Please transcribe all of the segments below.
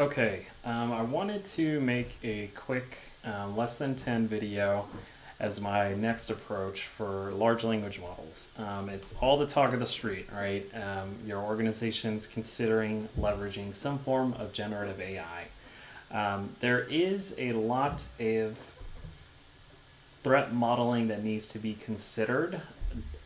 Okay, I wanted to make a quick, less than 10 video as my next approach for large language models. It's all the talk of the street, right? Your organization's considering leveraging some form of generative AI. There is a lot of threat modeling that needs to be considered,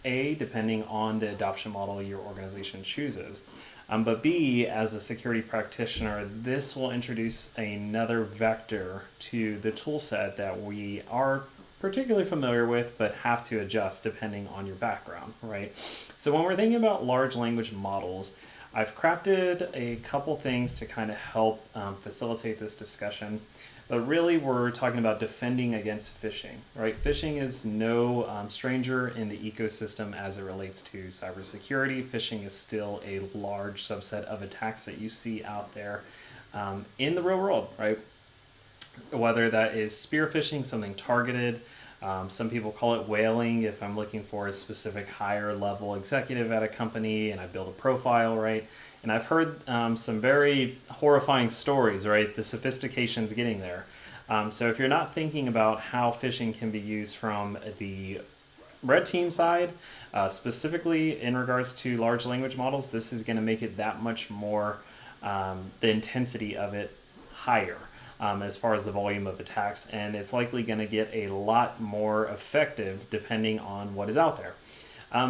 A, depending on the adoption model your organization chooses. But B, as a security practitioner, this will introduce another vector to the tool set that we are particularly familiar with, but have to adjust depending on your background, right? So when we're thinking about large language models, I've crafted a couple things to kind of help facilitate this discussion. But really, we're talking about defending against phishing, right? Phishing is no stranger in the ecosystem as it relates to cybersecurity. Phishing is still a large subset of attacks that you see out there in the real world, right? Whether that is spear phishing, something targeted. Some people call it whaling if I'm looking for a specific higher level executive at a company and I build a profile, right? And I've heard some very horrifying stories, right? The sophistication's getting there. So if you're not thinking about how phishing can be used from the red team side, specifically in regards to large language models, this is going to make it that much more, the intensity of it higher. As far as the volume of attacks, and it's likely going to get a lot more effective depending on what is out there.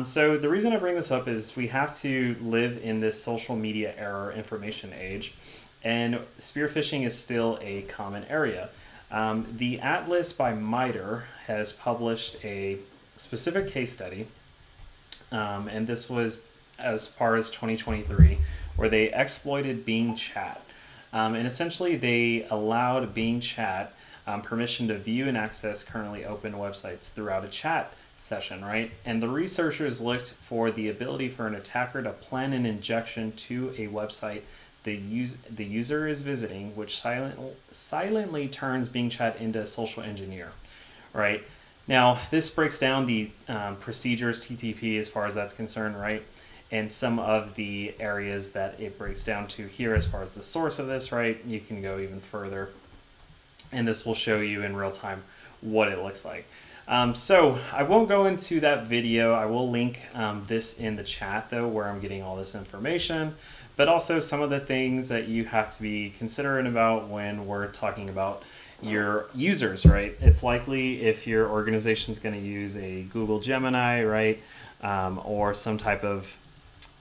So the reason I bring this up is we have to live in this social media era information age, and spear phishing is still a common area. The Atlas by MITRE has published a specific case study, and this was as far as 2023, where they exploited BingChat. And essentially, they allowed BingChat permission to view and access currently open websites throughout a chat session, right? And the researchers looked for the ability for an attacker to plan an injection to a website the user is visiting, which silently turns BingChat into a social engineer, right? Now, this breaks down the procedures, TTP, as far as that's concerned, right? And some of the areas that it breaks down to here as far as the source of this, right? You can go even further, and this will show you in real time what it looks like. So I won't go into that video. I will link this in the chat though, where I'm getting all this information, but also some of the things that you have to be considerate about when we're talking about your users, right? It's likely if your organization's going to use a Google Gemini, right? Or some type of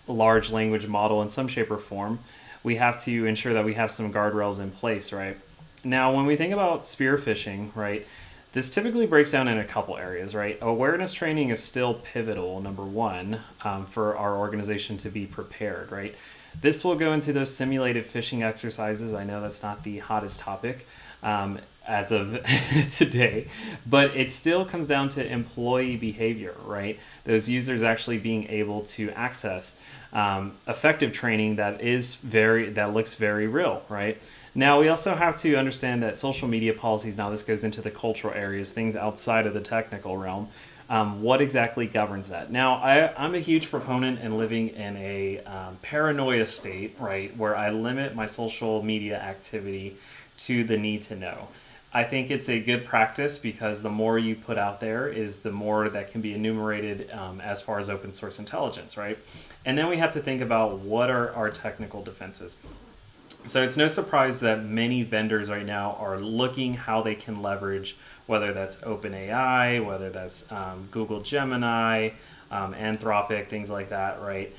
large language model in some shape or form, we have to ensure that we have some guardrails in place, right? Now, when we think about spear phishing, right, this typically breaks down in a couple areas, right? Awareness training is still pivotal, number one, for our organization to be prepared, right? This will go into those simulated phishing exercises. I know that's not the hottest topic as of today, but it still comes down to employee behavior, right? Those users actually being able to access effective training that looks very real, right? Now, we also have to understand that social media policies, now this goes into the cultural areas, things outside of the technical realm, what exactly governs that? Now, I'm a huge proponent in living in a paranoia state, right, where I limit my social media activity to the need to know. I think it's a good practice because the more you put out there is the more that can be enumerated as far as open source intelligence, right? And then we have to think about what are our technical defenses. So it's no surprise that many vendors right now are looking how they can leverage, whether that's OpenAI, whether that's Google Gemini, Anthropic, things like that, right?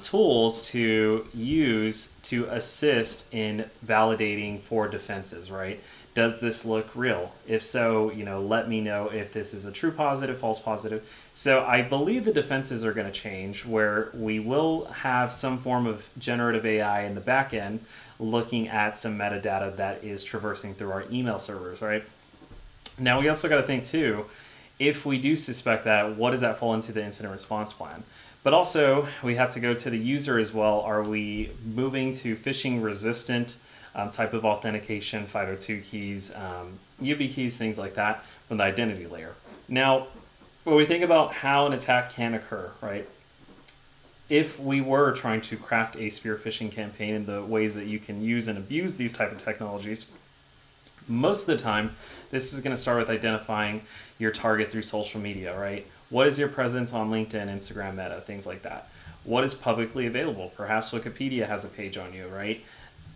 Tools to use to assist in validating for defenses, right? Does this look real? If so, let me know if this is a true positive, false positive. So I believe the defenses are going to change where we will have some form of generative AI in the back end looking at some metadata that is traversing through our email servers, right? Now, we also got to think too, if we do suspect that, what does that fall into the incident response plan? But also, we have to go to the user as well. Are we moving to phishing resistant type of authentication, FIDO2 keys, YubiKeys, things like that, from the identity layer? Now, when we think about how an attack can occur, right? if we were trying to craft a spear phishing campaign in the ways that you can use and abuse these type of technologies, most of the time, this is going to start with identifying your target through social media, right? What is your presence on LinkedIn, Instagram, Meta, things like that? What is publicly available? Perhaps Wikipedia has a page on you, right?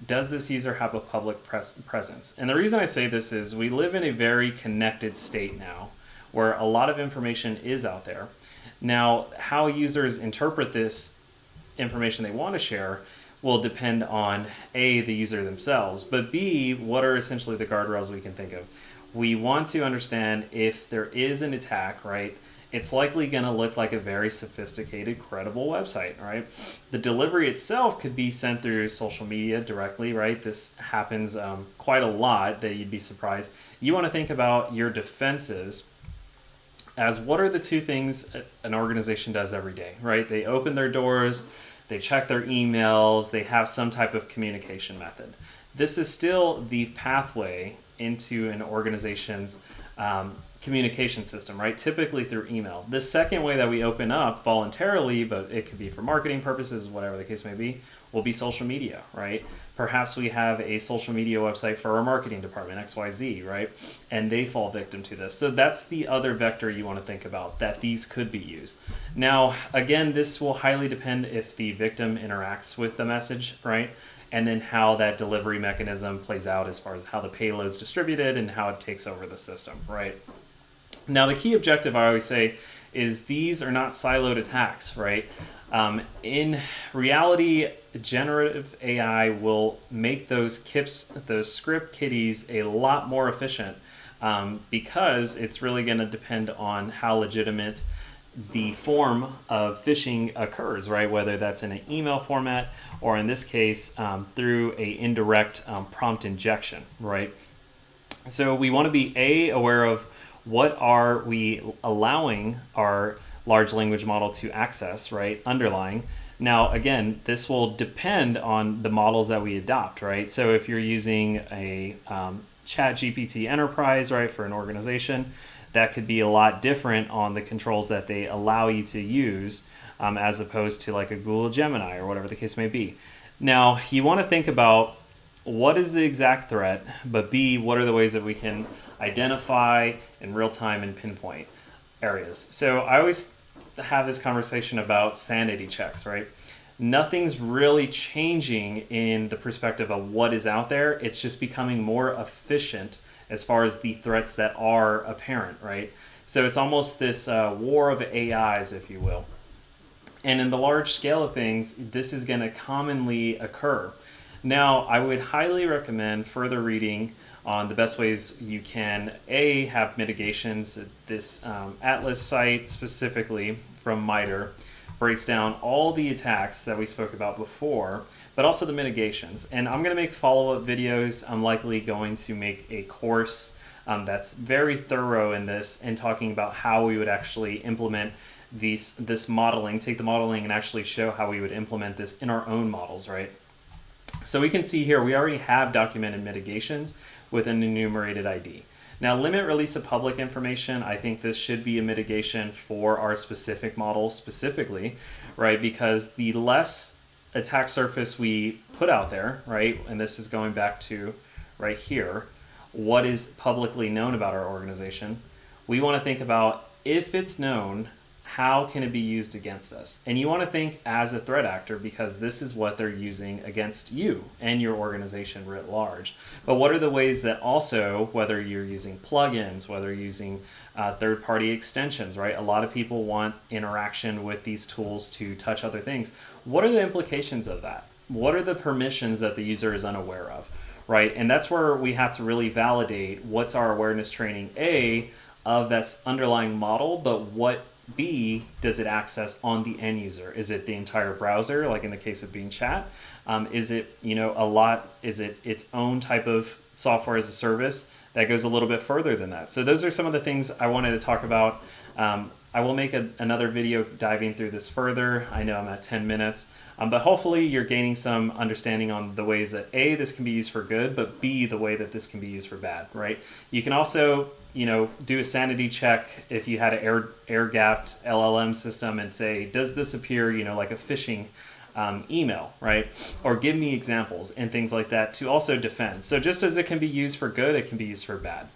Does this user have a public presence? And the reason I say this is we live in a very connected state now where a lot of information is out there. Now, how users interpret this information they want to share will depend on A, the user themselves, but B, what are essentially the guardrails we can think of. We want to understand if there is an attack, right? It's likely going to look like a very sophisticated, credible website, right? The delivery itself could be sent through social media directly, right? This happens quite a lot that you'd be surprised. You want to think about your defenses as what are the two things an organization does every day, right? They open their doors, they check their emails, they have some type of communication method. This is still the pathway into an organization's communication system, right? Typically through email. The second way that we open up voluntarily, but it could be for marketing purposes, whatever the case may be, will be social media, right? Perhaps we have a social media website for our marketing department, XYZ, right? And they fall victim to this. So that's the other vector you want to think about, that these could be used. Now, again, this will highly depend if the victim interacts with the message, right? And then how that delivery mechanism plays out as far as how the payload is distributed and how it takes over the system, right? Now, the key objective, I always say, is these are not siloed attacks, right? In reality, generative AI will make those script kiddies a lot more efficient because it's really going to depend on how legitimate the form of phishing occurs, right? Whether that's in an email format or in this case through a indirect prompt injection, right? So we want to be aware of what are we allowing our large language model to access, right? Underlying. Now, again, this will depend on the models that we adopt, right? So if you're using a ChatGPT Enterprise, right, for an organization, that could be a lot different on the controls that they allow you to use as opposed to like a Google Gemini or whatever the case may be. Now, you want to think about what is the exact threat, but B, what are the ways that we can identify in real time and pinpoint areas. So I always have this conversation about sanity checks, right? Nothing's really changing in the perspective of what is out there. It's just becoming more efficient as far as the threats that are apparent, right? So it's almost this war of AIs, if you will. And in the large scale of things, this is going to commonly occur. Now, I would highly recommend further reading on the best ways you can have mitigations. This Atlas site specifically from MITRE breaks down all the attacks that we spoke about before, but also the mitigations. And I'm going to make follow-up videos. I'm likely going to make a course that's very thorough in this and talking about how we would actually implement this modeling, take the modeling and actually show how we would implement this in our own models, right? So we can see here we already have documented mitigations with an enumerated ID. Now, limit release of public information, I think this should be a mitigation for our specific model specifically, right? Because the less attack surface we put out there, right? And this is going back to right here, what is publicly known about our organization. We want to think about if it's known, how can it be used against us? And you want to think as a threat actor because this is what they're using against you and your organization writ large. But what are the ways that also, whether you're using plugins, whether you're using third-party extensions, right? A lot of people want interaction with these tools to touch other things. What are the implications of that? What are the permissions that the user is unaware of, right? And that's where we have to really validate what's our awareness training, A, of that underlying model, but what B, does it access on the end user? Is it the entire browser, like in the case of BingChat? Is it, is it its own type of software as a service that goes a little bit further than that? So those are some of the things I wanted to talk about I will make another video diving through this further. I know I'm at 10 minutes, but hopefully you're gaining some understanding on the ways that A, this can be used for good, but B, the way that this can be used for bad, right? You can also, do a sanity check if you had an air-gapped LLM system and say, does this appear, like a phishing email, right? Or give me examples and things like that to also defend. So just as it can be used for good, it can be used for bad.